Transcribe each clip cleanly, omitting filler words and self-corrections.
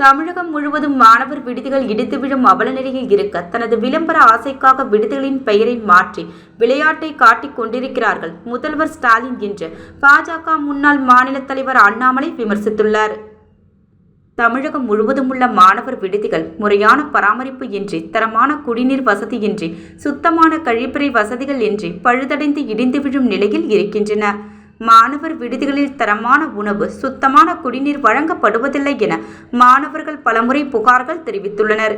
தமிழகம் முழுவதும் மாணவர் விடுதிகள் இடித்து விழும் அவல நிலையில் இருக்க தனது விளம்பர ஆசைக்காக விடுதிகளின் பெயரை மாற்றி விளையாட்டை காட்டிக் கொண்டிருக்கிறார்கள் முதல்வர் ஸ்டாலின் என்று பாஜக முன்னாள் மாநில தலைவர் அண்ணாமலை விமர்சித்துள்ளார். தமிழகம் முழுவதும் உள்ள மாணவர் விடுதிகள் முறையான பராமரிப்பு இன்றி, தரமான குடிநீர் வசதியின்றி, சுத்தமான கழிப்பறை வசதிகள் இன்றி பழுதடைந்து இடிந்து விழும் நிலையில் இருக்கின்றன. மாணவர் விடுதிகளில் தரமான உணவு, சுத்தமான குடிநீர் வழங்கப்படுவதில்லை என மாணவர்கள் பலமுறை புகார்கள் தெரிவித்துள்ளனர்.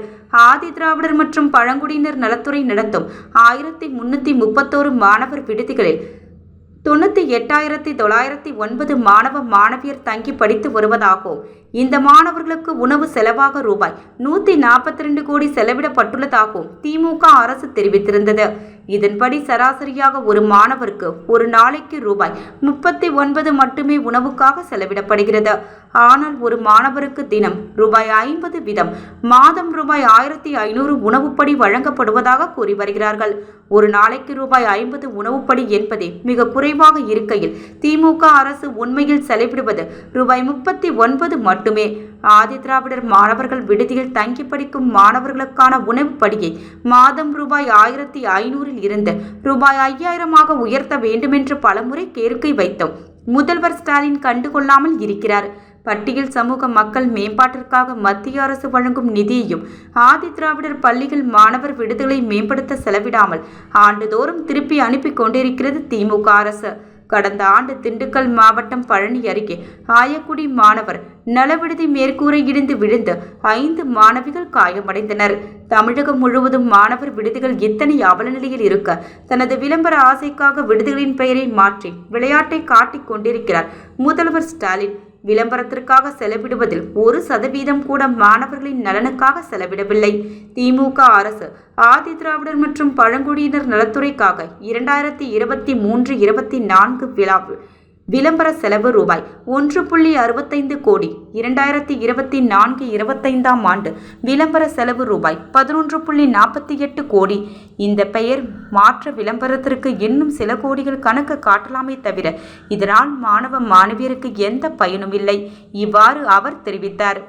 ஆதி திராவிடர் மற்றும் பழங்குடியினர் நலத்துறை நடத்தும் 1331 மாணவர் விடுதிகளில் 98,909 மாணவ மாணவியர் தங்கி படித்து வருவதாகவும், இந்த மாணவர்களுக்கு உணவு செலவாக ரூபாய் 142 கோடி செலவிடப்பட்டுள்ளதாகவும் திமுக அரசு தெரிவித்திருந்தது. இதன்படி சராசரியாக ஒரு மாணவருக்கு ஒரு நாளைக்கு ரூபாய் 39 மட்டுமே உணவுக்காக செலவிடப்படுகிறது. ஆனால் ஒரு மாணவருக்கு தினம் ரூபாய் 50 வீதம், மாதம் ரூபாய் 1500 உணவுப்படி வழங்கப்படுவதாக கூறி வருகிறார்கள். ஒரு நாளைக்கு ரூபாய் 50 உணவுப்படி என்பதே மிக குறைவாக இருக்கையில் திமுக அரசு உண்மையில் செலவிடுவது ரூபாய் 39 மட்டுமே. ஆதி திராவிடர் மாணவர்கள் விடுதியில் தங்கி படிக்கும் மாணவர்களுக்கான உணவுப்படியை மாதம் ரூபாய் 1500 இருந்து ரூபாய் 5000 உயர்த்த வேண்டுமென்று பலமுறை கோரிக்கை வைத்தோம். முதல்வர் ஸ்டாலின் கண்டுகொள்ளாமல் இருக்கிறார். பட்டியல் சமூக மக்கள் மேம்பாட்டிற்காக மத்திய அரசு வழங்கும் நிதியையும் ஆதி திராவிடர் பள்ளிகள் மாணவர் விடுதிகளை மேம்படுத்த செலவிடாமல் ஆண்டுதோறும் திருப்பி அனுப்பி கொண்டிருக்கிறது திமுக அரசு. கடந்த ஆண்டு திண்டுக்கல் மாவட்டம் பழனி அருகே ஆயக்குடி மாணவர் நலவிடுதி மேற்கூரை இடிந்து விழுந்து 5 மாணவிகள் காயமடைந்தனர். தமிழகம் முழுவதும் மாணவர் விடுதிகள் இத்தனை அவல நிலையில் இருக்க தனது விளம்பர ஆசைக்காக விடுதிகளின் பெயரை மாற்றி விளையாட்டை காட்டிக் கொண்டிருக்கிறார் முதல்வர் ஸ்டாலின். விளம்பரத்திற்காக செலவிடுவதில் 1% கூட மாணவர்களின் நலனுக்காக செலவிடவில்லை. திமுக அரசு ஆதி திராவிடர் மற்றும் பழங்குடியினர் நலத்துறைக்காக 2023-24 விளம்பர செலவு ரூபாய் 1.65 கோடி, 2024-25 ஆண்டு விளம்பர செலவு ரூபாய் 11.48 கோடி. இந்த பெயர் மாற்ற விளம்பரத்திற்கு இன்னும் சில கோடிகள் கணக்கு காட்டலாமே தவிர இதனால் மாணவ மாணவியருக்கு எந்த பயனும் இல்லை. இவ்வாறு அவர் தெரிவித்தார்.